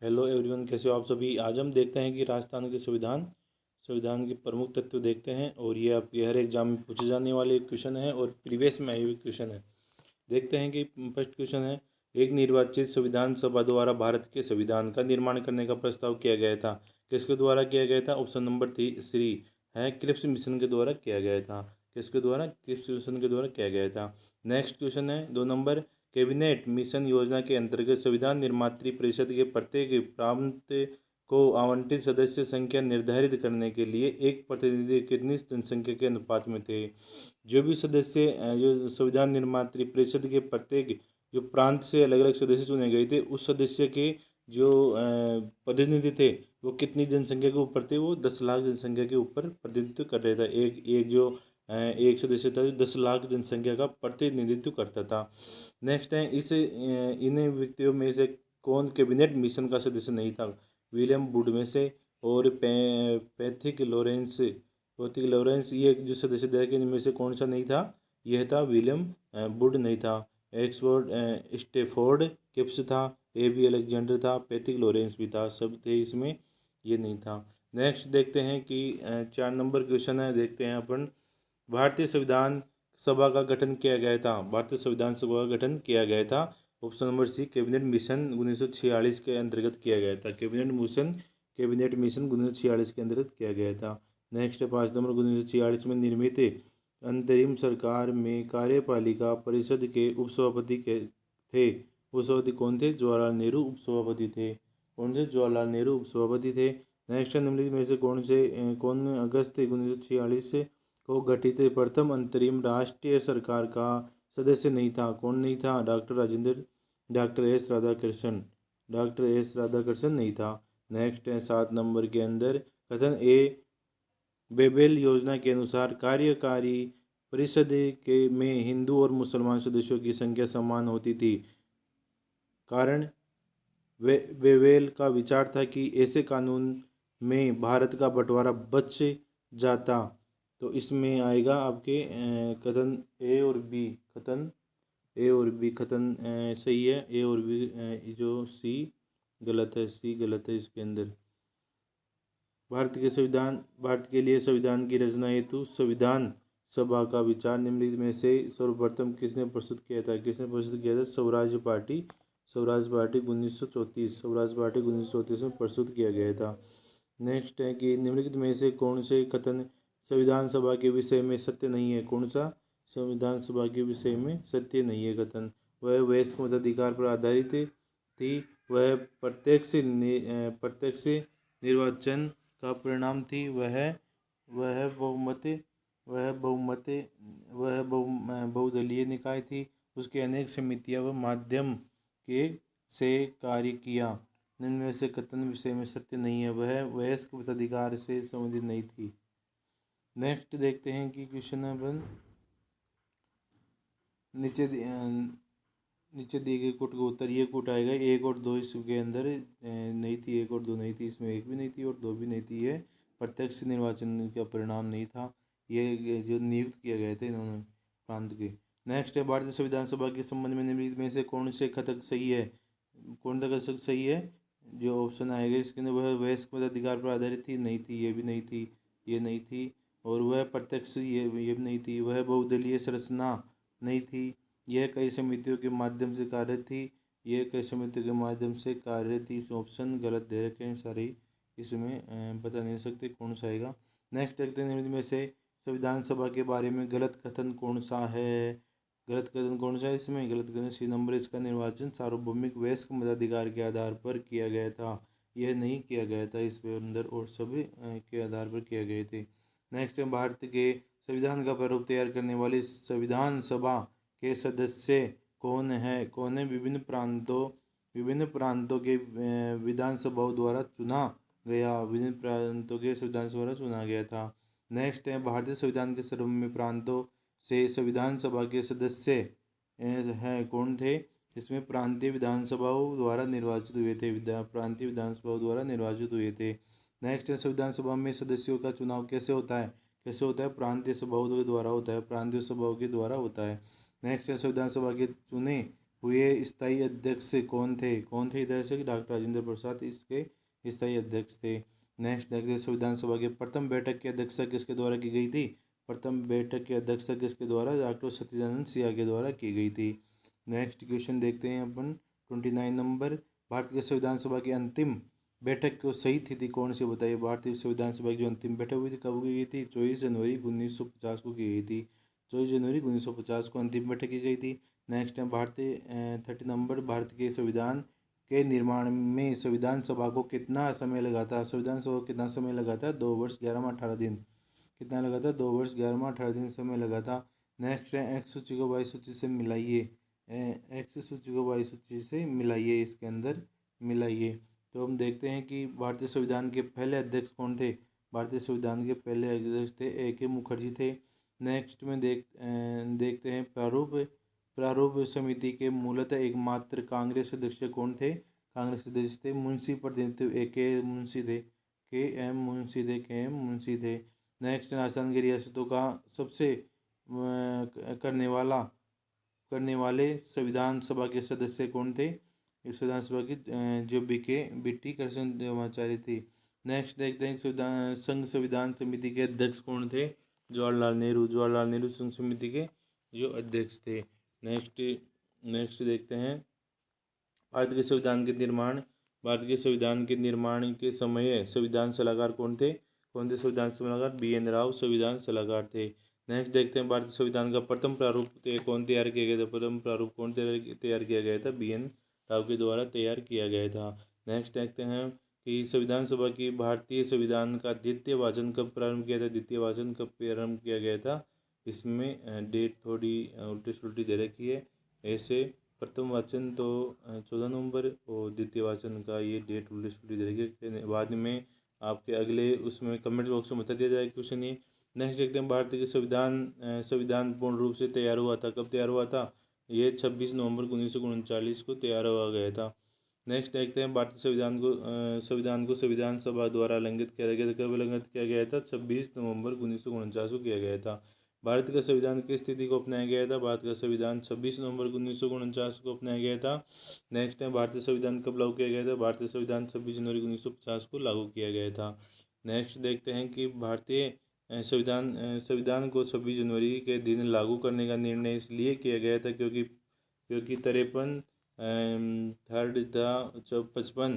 Hello everyone, कैसे हो आप सभी। आज हम देखते हैं कि राजस्थान के संविधान संविधान के प्रमुख तत्व देखते हैं, और ये आपके हर एग्जाम में पूछे जाने वाले क्वेश्चन है और प्रीवियस में आए हुए क्वेश्चन है। देखते हैं कि फर्स्ट क्वेश्चन है, एक निर्वाचित संविधान सभा द्वारा भारत के संविधान का निर्माण करने का प्रस्ताव किया गया था। किसके द्वारा किया गया था? ऑप्शन नंबर सी है, क्रिप्स मिशन के द्वारा किया गया था। किसके द्वारा? क्रिप्स मिशन के द्वारा किया गया था। नेक्स्ट क्वेश्चन है 2 नंबर, कैबिनेट मिशन योजना के अंतर्गत संविधान निर्मात्री परिषद के प्रत्येक प्रांत को आवंटित सदस्य संख्या निर्धारित करने के लिए एक प्रतिनिधि कितनी जनसंख्या के अनुपात में थे? जो भी सदस्य जो संविधान निर्मात्री परिषद के प्रत्येक जो प्रांत से अलग अलग सदस्य चुने गए थे, उस सदस्य के जो प्रतिनिधि थे वो कितनी जनसंख्या के ऊपर थे? वो 10 लाख जनसंख्या के ऊपर प्रतिनिधित्व कर रहे थे। एक एक जो एक सदस्य था जो 10 लाख जनसंख्या का प्रतिनिधित्व करता था। नेक्स्ट है, इन व्यक्तियों में से कौन कैबिनेट मिशन का सदस्य नहीं था? विलियम वुड में से, और पैथिक लॉरेंस ये जो सदस्य थे कि इनमें से कौन सा नहीं था? यह था विलियम वुड नहीं था। एक्सफोर्ड स्टेफोर्ड किप्स था, ए बी अलेक्जेंडर था, पैथिक लॉरेंस भी था, सब थे इसमें, ये नहीं था। नेक्स्ट देखते हैं कि 4 नंबर क्वेश्चन है, देखते हैं अपन। भारतीय संविधान सभा का गठन किया गया था। भारतीय संविधान सभा का गठन किया गया था। Option number C, cabinet mission 1946 के अंतर्गत किया गया था। कैबिनेट मिशन 1946 के अंतर्गत किया गया था। नेक्स्ट है 5 नंबर, 1946 में निर्मित अंतरिम सरकार में कार्यपालिका परिषद के उपसभापति के थे। उपसभापति कौन थे? जवाहरलाल नेहरू उपसभापति थे। कौन से? जवाहरलाल नेहरू उपसभापति थे। नेक्स्ट निम्नलिखित में से कौन अगस्त 1946 को गठित प्रथम अंतरिम राष्ट्रीय सरकार का सदस्य नहीं था? कौन नहीं था? Doctor S Radhakrishnan. Doctor S Radhakrishnan नहीं था। नेक्स्ट है 7 नंबर के अंदर, कथन ए बेबेल योजना के अनुसार कार्यकारी परिषद के में हिंदू और मुसलमान सदस्यों की संख्या समान होती थी। कारण बेबेल का विचार था कि ऐसे कानून में भारत का बंटवारा बच जाता। तो इसमें आएगा आपके कथन ए और बी। कथन सही है, ए और बी जो सी गलत है। सी गलत है इसके अंदर। भारत के लिए संविधान की रचना हेतु संविधान सभा का विचार निम्नलिखित में से सर्वप्रथम किसने प्रस्तुत किया था? स्वराज पार्टी 1934 में प्रस्तुत किया गया था। नेक्स्ट है कि निम्नलिखित में से कौन से कथन संविधान सभा के विषय में सत्य नहीं है? कौन सा संविधान सभा के विषय में सत्य नहीं है कथन? वह वयस्क मताधिकार पर आधारित थी, वह प्रत्यक्ष निर्वाचन का परिणाम थी, वह बहुमत वह बहुमत वह बहुदलीय निकाय थी, उसके अनेक समितियां व माध्यम के से कार्य किया। निम्न में से कथन विषय में सत्य नहीं है? वह वयस्क मताधिकार से संबंधित नहीं थी। नेक्स्ट देखते हैं कि क्वेश्चन नंबर नीचे दिए गए कोट का उत्तर, ये कोट आएगा 1 और 2 इसके अंदर नहीं थी। 1 और 2 नहीं थी, इसमें 1 भी नहीं थी और 2 भी नहीं थी। ये प्रत्यक्ष निर्वाचन का परिणाम नहीं था, ये जो नियुक्त किया गया था इन्होंने प्रांत के। नेक्स्ट है, भारतीय संविधान सभा के संबंध में निम्नलिखित में से कौन से कथन सही है? कौन सा कथन सही है? जो ऑप्शन आएगा इसके अंदर, वह वयस्क मताधिकार पर आधारित थी, नहीं थी, ये भी नहीं थी, ये नहीं थी। और वह प्रत्यक्ष, ये भी नहीं थी। वह बहुदलीय संरचना नहीं थी। यह कई समितियों के माध्यम से कार्यरत थी, यह कई समितियों के माध्यम से कार्यरत थी। इसमें ऑप्शन गलत दे रखे हैं सारे, इसमें बता नहीं सकते कौन सा आएगा। नेक्स्ट देखते हैं में से संविधान सभा के बारे में गलत कथन कौन सा है? गलत कथन कौन सा है इसमें? गलत कथन सी नंबर, इसका निर्वाचन सार्वभौमिक वयस्क मताधिकार के आधार पर किया गया था, यह नहीं किया गया था इसके अंदर, और सभी के आधार पर किए गए थे। नेक्स्ट है, भारत के संविधान का प्रारूप तैयार करने वाली संविधान सभा के सदस्य कौन है? विभिन्न प्रांतों के विधानसभाओं द्वारा चुना गया। विभिन्न प्रांतों के संविधान द्वारा चुना गया था। नेक्स्ट है, भारतीय संविधान के सर्वभूमि प्रांतों से संविधान सभा के सदस्य हैं कौन थे? इसमें प्रांतीय विधानसभाओं द्वारा निर्वाचित हुए थे। प्रांतीय विधानसभाओं द्वारा निर्वाचित हुए थे। नेक्स्ट है, संविधान सभा में सदस्यों का चुनाव कैसे होता है? प्रांतीय सभाओं के द्वारा होता है। प्रांतीय सभाओं के द्वारा होता है। नेक्स्ट है, संविधान सभा के चुने हुए स्थायी अध्यक्ष कौन थे इधर से? डॉक्टर राजेंद्र प्रसाद इसके स्थायी अध्यक्ष थे। नेक्स्ट देखते हैं, संविधान सभा की प्रथम बैठक की अध्यक्षता किसके द्वारा की गई थी? प्रथम बैठक की अध्यक्षता किसके द्वारा? डॉक्टर सत्येंद्र सिन्हा के द्वारा की गई थी। नेक्स्ट क्वेश्चन देखते हैं अपन 29 नंबर, भारत के संविधान सभा की अंतिम बैठक को सही तिथि कौन सी बताइए? भारतीय संविधान सभा की जो अंतिम बैठक हुई थी कब की गई थी? 24 जनवरी 1950 को की गई थी। 24 जनवरी 1950 को अंतिम बैठक की गई थी। नेक्स्ट है भारतीय 30 नंबर, भारत के संविधान के निर्माण में संविधान सभा को कितना समय लगा था? संविधान सभा को कितना समय लगा था? 2 वर्ष 11 माह 18 दिन। कितना लगा था? 2 वर्ष 11 माह 18 दिन समय लगा था। नेक्स्ट है एक्स सूची को वाई सूची से मिलाइए। एक्स सूची को वाई सूची से मिलाइए, इसके अंदर मिलाइए। तो हम देखते हैं कि भारतीय संविधान के पहले अध्यक्ष कौन थे? भारतीय संविधान के पहले अध्यक्ष थे A.K. मुखर्जी थे। नेक्स्ट में देखते हैं प्रारूप समिति के मूलतः एकमात्र कांग्रेस सदस्य कौन थे? कांग्रेस सदस्य थे मुंशी प्रतिनिधित्व के मुंशी थे, के एम मुंशी थे। नेक्स्ट राजस्थान की रियासतों का सबसे करने वाले संविधान सभा के सदस्य कौन थे? इस संविधान सभा की जो बीटी कृष्ण देवाचार्य थी। नेक्स्ट देखते हैं संघ संविधान समिति के अध्यक्ष कौन थे? जवाहरलाल नेहरू संघ समिति के जो अध्यक्ष थे। नेक्स्ट देखते हैं भारत के संविधान के निर्माण के समय संविधान सलाहकार कौन थे? संविधान सलाहकार? B.N. राव संविधान सलाहकार थे। नेक्स्ट देखते हैं भारतीय संविधान का प्रथम प्रारूप कौन तैयार किया गया था? प्रथम प्रारूप कौन तैयार किया गया था? B.N. राव के द्वारा तैयार किया गया था। नेक्स्ट देखते हैं कि संविधान सभा की भारतीय संविधान का द्वितीय वाचन कब प्रारंभ किया था? द्वितीय वाचन कब प्रारंभ किया गया था? इसमें डेट थोड़ी उल्टी सुल्टी दे रखी है। ऐसे प्रथम वाचन तो 14 नवंबर और द्वितीय वाचन का ये डेट उल्टी सुल्टी दे रखी है। बाद में आपके अगले उसमें कमेंट बॉक्स में बता दिया जाएगा क्वेश्चन ये। नेक्स्ट देखते हैं भारतीय के संविधान पूर्ण रूप से तैयार हुआ था। कब तैयार हुआ था? ये 26 नवंबर 1939 को तैयार हुआ गया था। नेक्स्ट देखते हैं भारतीय संविधान को संविधान सभा द्वारा लंघित किया गया था। कब लंघित किया गया था? 26 नवंबर 1949 को किया गया था। भारत का संविधान किस तिथि को अपनाया गया था? भारत का संविधान 26 नवंबर 1949 को अपनाया गया था। नेक्स्ट है भारतीय संविधान कब लागू किया गया था? भारतीय संविधान 26 जनवरी 1950 को लागू किया गया था। नेक्स्ट देखते हैं कि भारतीय संविधान को 26 जनवरी के दिन लागू करने का निर्णय इसलिए किया गया था क्योंकि 53 थर्ड था 55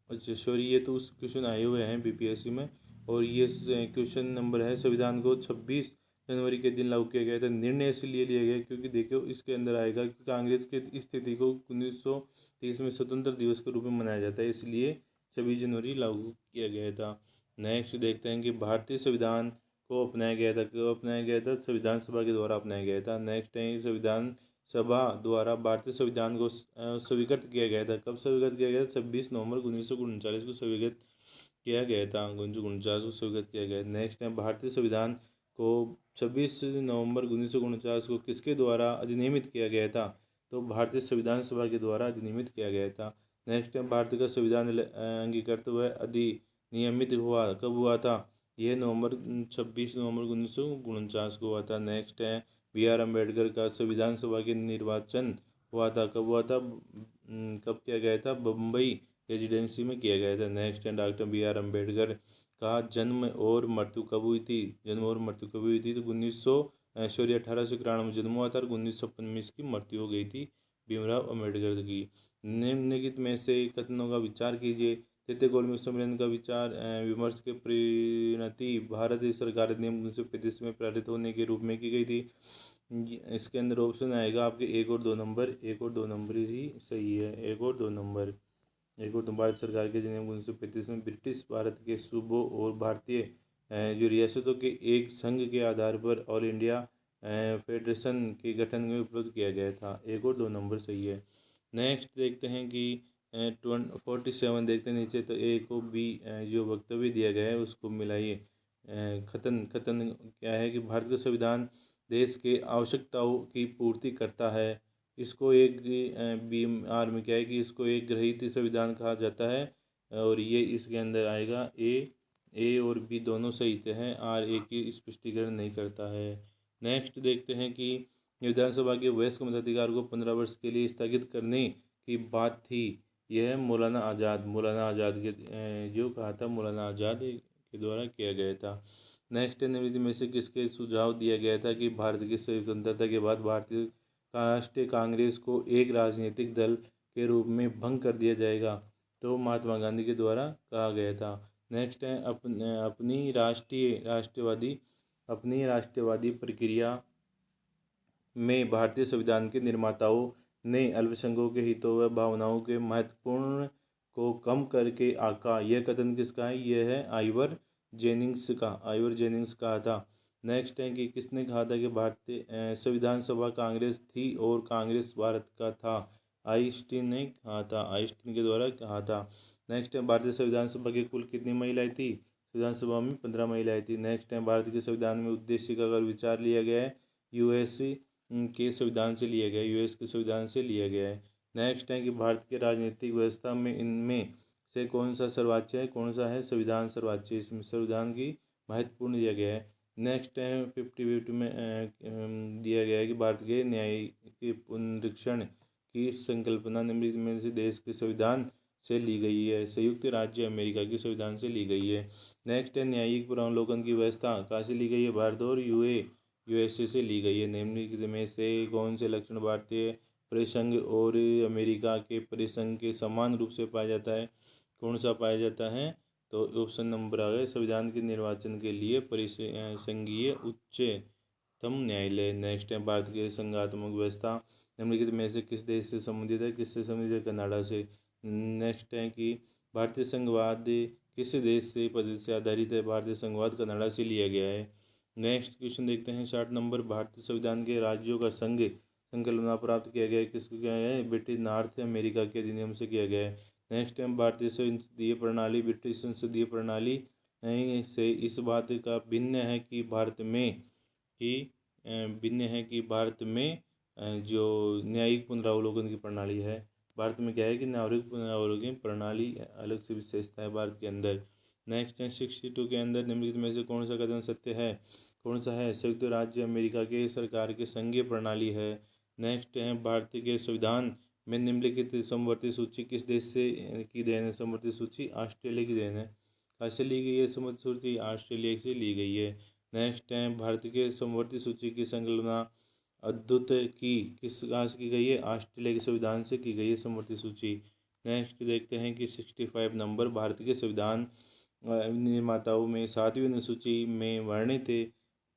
अच्छा सॉरी, ये तो उस क्वेश्चन आए हुए हैं बीपीएससी में। और ये क्वेश्चन नंबर है संविधान को 26 जनवरी के दिन लागू किया गया था। निर्णय इसलिए लिया गया क्योंकि देखो इसके अंदर आएगा कि कांग्रेस की स्थिति को 1930 में स्वतंत्र दिवस के रूप में मनाया जाता है, इसलिए 26 जनवरी लागू किया गया था। नेक्स्ट देखते हैं कि भारतीय संविधान को अपनाया गया था। कब अपनाया गया था? संविधान सभा के द्वारा अपनाया गया था। नेक्स्ट है संविधान सभा द्वारा भारतीय संविधान को स्वीकृत किया गया था। कब स्वीकृत किया गया था? 26 नवंबर 1939 को स्वीकृत किया गया था। 1949 को स्वीकृत किया गया। नेक्स्ट है भारतीय संविधान को 26 नवंबर 1949 को किसके द्वारा अधिनियमित किया गया था? तो भारतीय संविधान सभा के द्वारा अधिनियमित किया गया था। नेक्स्ट है भारत का संविधान अंगीकृत व अधिनियमित हुआ कब हुआ था? यह 26 नवंबर 1949 को हुआ था। नेक्स्ट है B.R. अम्बेडकर का संविधान सभा के निर्वाचन हुआ था। कब हुआ था? कब किया गया था? बम्बई रेजिडेंसी में किया गया था। नेक्स्ट है डॉक्टर B.R. अम्बेडकर का जन्म और मृत्यु कब हुई थी? जन्म और मृत्यु कब हुई थी? तो 1891 में जन्म हुआ था और 1919 में इसकी मृत्यु हो गई थी भीमराव अम्बेडकर की। निम्नलिखित में से कथनों का विचार कीजिए। तृतीय गोलमेज सम्मेलन का विचार विमर्श के परिणति भारत सरकार अधिनियम 1935 में पारित होने के रूप में की गई थी। इसके अंदर ऑप्शन आएगा आपके 1 और 2 नंबर। 1 और 2 नंबर ही सही है। 1 और 2 नंबर। भारत सरकार के अधिनियम 1935 में ब्रिटिश भारत के सूबों और भारतीय जो रियासतों के एक संघ के आधार पर ऑल इंडिया फेडरेशन के गठन में उपलब्ध किया गया था। 1 और 2 नंबर सही है। नेक्स्ट देखते हैं कि 47 देखते हैं नीचे, तो ए को बी जो वक्तव्य दिया गया है उसको मिलाइए। कथन क्या है कि भारत का संविधान देश के आवश्यकताओं की पूर्ति करता है। इसको एक BR में क्या है कि इसको एक ग्रहीत संविधान कहा जाता है और ये इसके अंदर आएगा। ए और बी दोनों सही हैं। R A की स्पष्टीकरण नहीं करता है। नेक्स्ट देखते हैं कि विधानसभा के वयस्क मताधिकार को 15 वर्ष के लिए स्थगित करने की बात थी। यह मौलाना आज़ाद के जो कहा था मौलाना आज़ाद के द्वारा किया गया था। नेक्स्ट निम्नलिखित में से किसके सुझाव दिया गया था कि भारत की स्वतंत्रता के बाद भारतीय राष्ट्रीय कांग्रेस को एक राजनीतिक दल के रूप में भंग कर दिया जाएगा? तो महात्मा गांधी के द्वारा कहा गया था। नेक्स्ट है अपनी राष्ट्रवादी प्रक्रिया में भारतीय संविधान के निर्माताओं ने अल्पसंख्यकों के हितों व भावनाओं के महत्वपूर्ण को कम करके आका। यह कथन किसका है? यह है आइवर जेनिंग्स का था। नेक्स्ट है कि किसने कहा था कि भारतीय संविधान सभा कांग्रेस थी और कांग्रेस भारत का था? आइंस्टीन ने कहा था, आइंस्टीन के द्वारा कहा था। नेक्स्ट है भारतीय संविधान सभा की कुल कितनी महिलाएं थी? संविधान सभा में 15 महिलाएं थी। नेक्स्ट है भारत के संविधान में उद्देश्य का अगर विचार लिया गया है यूएस के संविधान से लिया गया है, यूएस के संविधान से लिया गया है। नेक्स्ट है कि भारत की राजनीतिक व्यवस्था में इनमें से कौन सा सर्वोच्च है? कौन सा है? संविधान सर्वोच्च। इसमें संविधान की महत्वपूर्ण दिया गया है। नेक्स्ट है 50 में दिया गया है कि भारत के न्यायिक पुनरीक्षण की संकल्पना निम्नलिखित में से देश के संविधान से ली गई है? संयुक्त राज्य अमेरिका के संविधान से ली गई है। नेक्स्ट है न्यायिक पुनरावलोकन की व्यवस्था कहाँ से ली गई है? भारत और यूएसए से ली गई है। निम्नलिखित में से कौन से लक्षण भारतीय परिसंघ और अमेरिका के परिसंघ के समान रूप से पाया जाता है? कौन सा पाया जाता है? तो ऑप्शन नंबर आ गया संविधान के निर्वाचन के लिए परिसंघीय उच्चतम न्यायालय। नेक्स्ट है भारत की संघात्मक व्यवस्था निम्नलिखित में से किस देश से संबंधित है? किससे संबंधित है? कनाडा से। नेक्स्ट है कि भारतीय संघवाद किस देश से पद्धति से आधारित है? भारतीय संघवाद कनाडा से लिया गया है। नेक्स्ट क्वेश्चन देखते हैं 60 नंबर। भारतीय संविधान के राज्यों का संघ संकल्पना प्राप्त किया गया है? किसको किया गया है? ब्रिटिश नॉर्थ अमेरिका के अधिनियम से किया गया है। नेक्स्ट टाइम भारतीय संसदीय प्रणाली ब्रिटिश संसदीय प्रणाली से इस बात का भिन्न है कि भारत में जो न्यायिक पुनरावलोकन की प्रणाली है, भारत में क्या है कि न्यायिक पुनरावलोकन प्रणाली अलग से विशेषता है भारत के अंदर। नेक्स्ट है 62 के अंदर निम्नलिखित में से कौन सा कथन सत्य है? कौन सा है? संयुक्त राज्य अमेरिका के सरकार के संघीय प्रणाली है। नेक्स्ट है भारतीय के संविधान में निम्नलिखित समवर्ती सूची किस देश से की देन है? समवर्ती सूची ऑस्ट्रेलिया की देन है। कहाँ से ली गई है समवर्ती सूची? ऑस्ट्रेलिया से ली गई है। नेक्स्ट है भारत के समवर्ती सूची की संकल्पना अद्भुत की किस कहाँ से की गई है? ऑस्ट्रेलिया के संविधान से की गई है समवर्ती सूची। नेक्स्ट देखते हैं कि 65 नंबर। भारत के संविधान निर्माताओं में 7वीं अनुसूची में वर्णित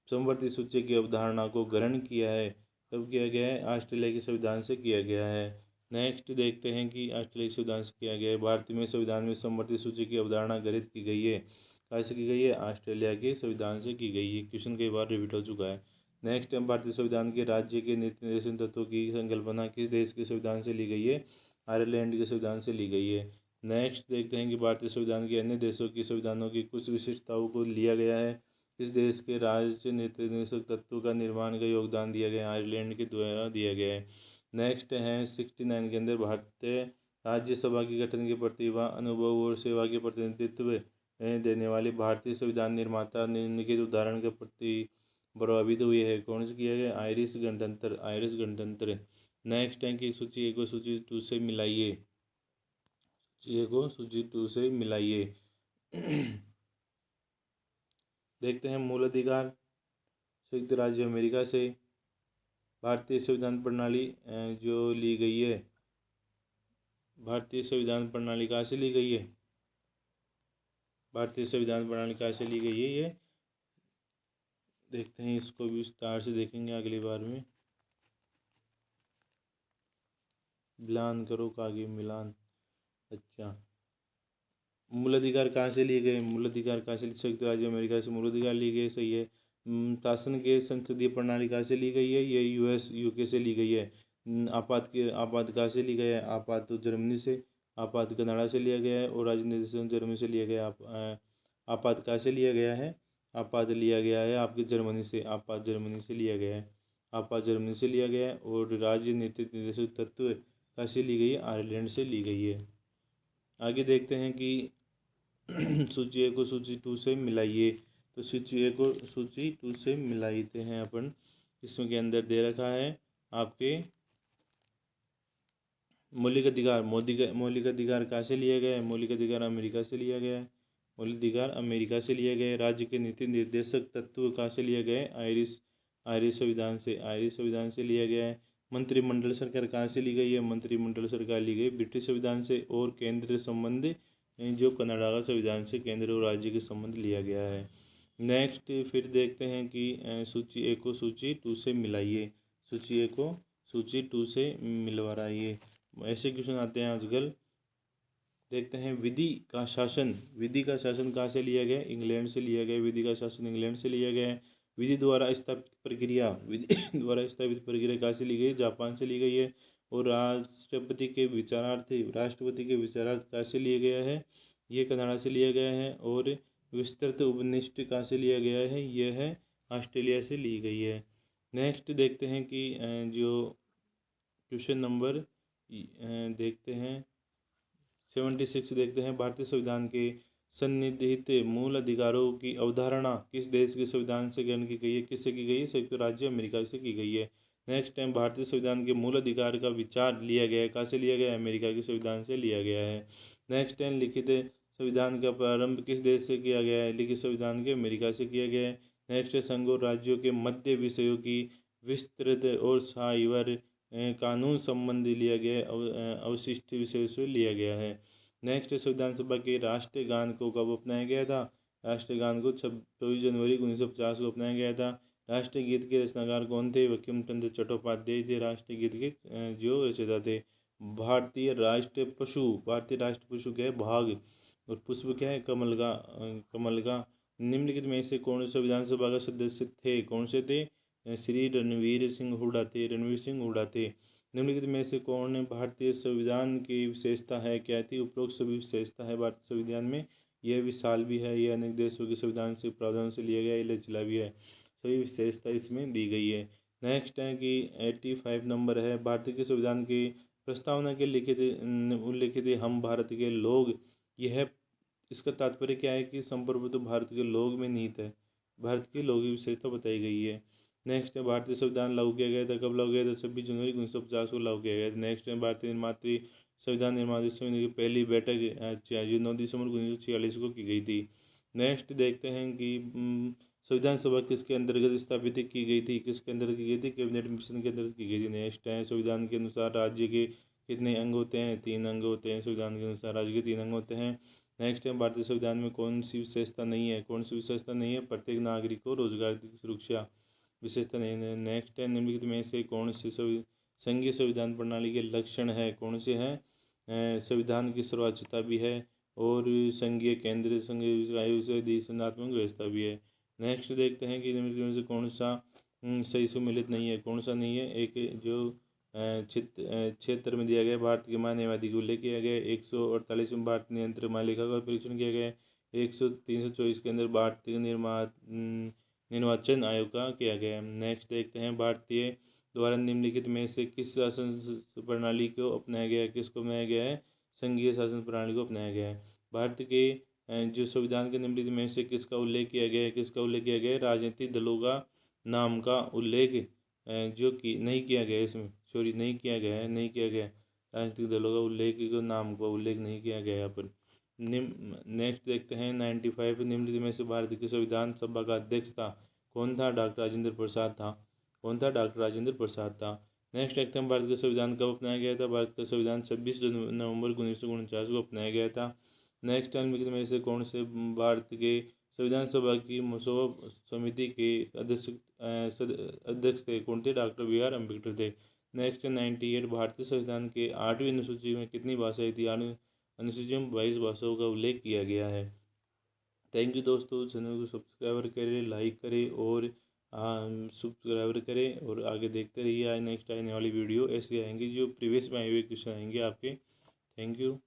समवर्ती सूची की अवधारणा को ग्रहण किया है? कब किया गया है? ऑस्ट्रेलिया के संविधान से किया गया है। नेक्स्ट देखते हैं कि ऑस्ट्रेलिया के संविधान से किया गया है। भारतीय में संविधान में समवर्ती सूची की अवधारणा ग्रहित की गई है? कहाँ से की गई है? ऑस्ट्रेलिया के संविधान से की गई है। क्वेश्चन कई बार रिपीट हो चुका है। नेक्स्ट है भारतीय संविधान के राज्य के नीति निर्देशन तत्वों की संकल्पना किस देश के संविधान से ली गई है? आयरलैंड के संविधान से ली गई है। नेक्स्ट देखते हैं कि भारतीय संविधान के अन्य देशों के संविधानों की कुछ विशेषताओं को लिया गया है? किस देश के राज्य नीति निर्देशक तत्वों का निर्माण का योगदान दिया गया? आयरलैंड के द्वारा दिया गया है। नेक्स्ट है 69 के अंदर भारतीय राज्यसभा के गठन की प्रतिभा, अनुभव और सेवा के प्रतिनिधित्व देने वाले भारतीय संविधान निर्माता निम्नलिखित उदाहरण के प्रति प्रभावित हुए हैं? कौन से किया गया? आयरिश गणतंत्र। नेक्स्ट है कि सूची 1 को सूची 2 से मिलाइए। सूची 1 को सूची 2 से मिलाइए। देखते हैं मूल अधिकार संयुक्त राज्य अमेरिका से भारतीय संविधान प्रणाली जो ली गई है, भारतीय संविधान प्रणाली कहाँ से ली गई है? भारतीय संविधान प्रणाली कहाँ से ली गई है? ये देखते हैं, इसको भी विस्तार से देखेंगे अगली बार में। मिलान करो कागे मिलान। अच्छा, मूल अधिकार कहाँ से लिए गए? मूल अधिकार कहाँ से? संयुक्त राज्य अमेरिका से मूल अधिकार लिए गए, सही है। शासन के संसदीय प्रणाली कहाँ से ली गई है? ये यूके से ली गई है। आपात कहाँ से ली गया है? आपात तो जर्मनी से, आपात कनाडा से लिया गया है और राजनीति जर्मनी से लिया गया। आपात कहाँ से लिया गया है? आपात लिया गया है आपके जर्मनी से, आपात जर्मनी से लिया गया है, आपात जर्मनी से लिया गया है। और राजनीतिक निर्देशक तत्व कहाँ से ली गई है? आयरलैंड से ली गई है। आगे देखते हैं कि सूची 1 को सूची 2 से मिलाइए। तो सूची 1 को सूची 2 से मिलाते हैं अपन। इसमें के अंदर दे रखा है आपके मौलिक अधिकार। मौलिक अधिकार कहाँ से लिया गया है? मौलिक अधिकार अमेरिका से लिया गया है। मौलिक अधिकार अमेरिका से लिया गया है। राज्य के नीति निर्देशक तत्व कहाँ से लिया गया है? आयरिश आयरिश संविधान से। आयरिश संविधान से लिया गया है। मंत्रिमंडल सरकार कहाँ से ली गई है? मंत्रिमंडल सरकार ली गई ब्रिटिश संविधान से। और केंद्र संबंध जो कनाडा का संविधान से केंद्र और राज्य के संबंध लिया गया है। नेक्स्ट फिर देखते हैं कि सूची ए को सूची 2 से मिलाइए। सूची ए को सूची 2 से मिलवाइए। ऐसे क्वेश्चन आते हैं आजकल। देखते हैं विधि का शासन। विधि का शासन कहाँ से लिया गया? इंग्लैंड से लिया गया। विधि का शासन इंग्लैंड से लिया गया है। विधि द्वारा स्थापित प्रक्रिया। विधि द्वारा स्थापित प्रक्रिया कहाँ से ली गई? जापान से ली गई है। और राष्ट्रपति के विचारार्थ कहाँ से लिया गया है? ये कनाडा से लिया गया है। और विस्तृत उपनिषद कहाँ से लिया गया है? यह है ऑस्ट्रेलिया से ली गई है। नेक्स्ट देखते हैं कि जो क्वेश्चन नंबर देखते हैं 76 देखते हैं। भारतीय संविधान के सन्निहित मूल अधिकारों की अवधारणा किस देश के संविधान से ग्रहण की गई है? किससे की गई है? संयुक्त राज्य अमेरिका से की गई है। नेक्स्ट टाइम भारतीय संविधान के मूल अधिकार का विचार लिया गया है। कहाँ से लिया गया है? अमेरिका के संविधान से लिया गया है। नेक्स्ट टाइम लिखित संविधान का प्रारंभ किस देश से किया गया है? लिखित संविधान के अमेरिका से किया गया है। नेक्स्ट संघ और राज्यों के मध्य विषयों की विस्तृत और साइवर कानून संबंधी लिया गया अवशिष्ट विषयों से लिया गया है। नेक्स्ट संविधान सभा के राष्ट्रीय गान को कब अपनाया गया था? राष्ट्रीय गान को 24 जनवरी 1950 को अपनाया गया था। राष्ट्रीय गीत के रचनाकार कौन थे? बंकिम चंद्र चट्टोपाध्याय थे राष्ट्रीय गीत के जो रचयिता थे। भारतीय राष्ट्रीय पशु क्या है? बाघ। और पुष्प क्या है? कमल का। निम्नलिखित में से कौन संविधान सभा का सदस्य थे? कौन से थे? श्री रणवीर सिंह हुड्डा थे। निम्नलिखित में से कौन भारतीय संविधान की विशेषता है? क्या थी? उपरोक्त सभी विशेषता है भारतीय संविधान में। यह विशाल भी है, यह अनेक देशों के संविधान से प्रावधान से लिया गया, यह लचीला भी है। सभी विशेषता इसमें दी गई है। नेक्स्ट है कि 85 नंबर है। भारतीय के संविधान की प्रस्तावना के उल्लिखित हम भारत के लोग। यह इसका तात्पर्य क्या है? कि संप्रभुत्व भारत के लोग में निहित है। भारत की लोग विशेषता बताई गई है। नेक्स्ट है भारतीय संविधान लागू किया गया था। कब लागू किया था? 26 जनवरी 1950 को लागू किया गया था। नेक्स्ट है भारतीय संविधान निर्माण समिति की पहली बैठक जो 9 दिसंबर 1946 को की गई थी। नेक्स्ट देखते हैं कि संविधान सभा किसके अंतर्गत स्थापित की गई थी? किसके अंतर्गत की गई थी? कैबिनेट मिशन के अंतर्गत की गई थी। नेक्स्ट है संविधान के अनुसार राज्य के कितने अंग होते हैं? 3 अंग होते हैं। संविधान के अनुसार राज्य के 3 अंग होते हैं। नेक्स्ट है भारतीय संविधान में कौन सी विशेषता नहीं है? कौन सी विशेषता नहीं है? प्रत्येक नागरिक को रोजगार की सुरक्षा विशेषता नहीं है। नेक्स्ट है निम्नलिखित में से कौन से संघीय संविधान प्रणाली के लक्षण है? कौन से हैं? संविधान की सर्वोच्चता भी है और संघीय केंद्र संघात्मक व्यवस्था भी है। नेक्स्ट देखते हैं कि निम्नलिखित में से कौन सा सही सुमेलित नहीं है? कौन सा नहीं है? एक जो क्षेत्र में दिया गया भारत के मानवाधिकार को उल्लेख किया गया। 148 में भारत नियंत्रण मालिका का परीक्षण किया गया। 324 के अंदर भारतीय निर्वाचन आयोग का किया गया। नेक्स्ट देखते हैं भारतीय द्वारा निम्नलिखित में से किस शासन प्रणाली को अपनाया गया है? किसको अपनाया गया है? संघीय शासन प्रणाली को अपनाया गया है। भारत के जो संविधान के निम्नलिखित में से किसका उल्लेख किया गया है? किसका उल्लेख किया गया है? राजनीतिक दलों का नाम का उल्लेख जो कि नहीं किया गया है इसमें, सॉरी नहीं किया गया है, नहीं किया गया राजनीतिक दलों का उल्लेख नाम का उल्लेख नहीं किया गया यहाँ पर। नेक्स्ट देखते हैं 95 निम्नलिखित में से भारत की संविधान सभा का अध्यक्ष था कौन था? डॉक्टर राजेंद्र प्रसाद था। कौन था? डॉक्टर राजेंद्र प्रसाद था। नेक्स्ट देखते हैं भारत का संविधान कब अपनाया गया था? भारत का संविधान 26 नवंबर 1949 को अपनाया गया था। नेक्स्ट निम्नलिखित में से कौन से भारत के संविधान सभा की मसौदा समिति के अध्यक्ष थे? कौन थे? डॉक्टर BR अम्बेडकर थे। नेक्स्ट 98 भारतीय संविधान के 8वीं अनुसूची में कितनी भाषाएं थी? अनुसूची में 22 भाषाओं का उल्लेख किया गया है। थैंक यू दोस्तों। चैनल को सब्सक्राइबर करें, लाइक करें और सब्सक्राइबर करें और आगे देखते रहिए। नेक्स्ट आने वाली वीडियो ऐसी आएंगी जो प्रीवियस में आए हुए क्वेश्चन आएंगे आपके। Thank you.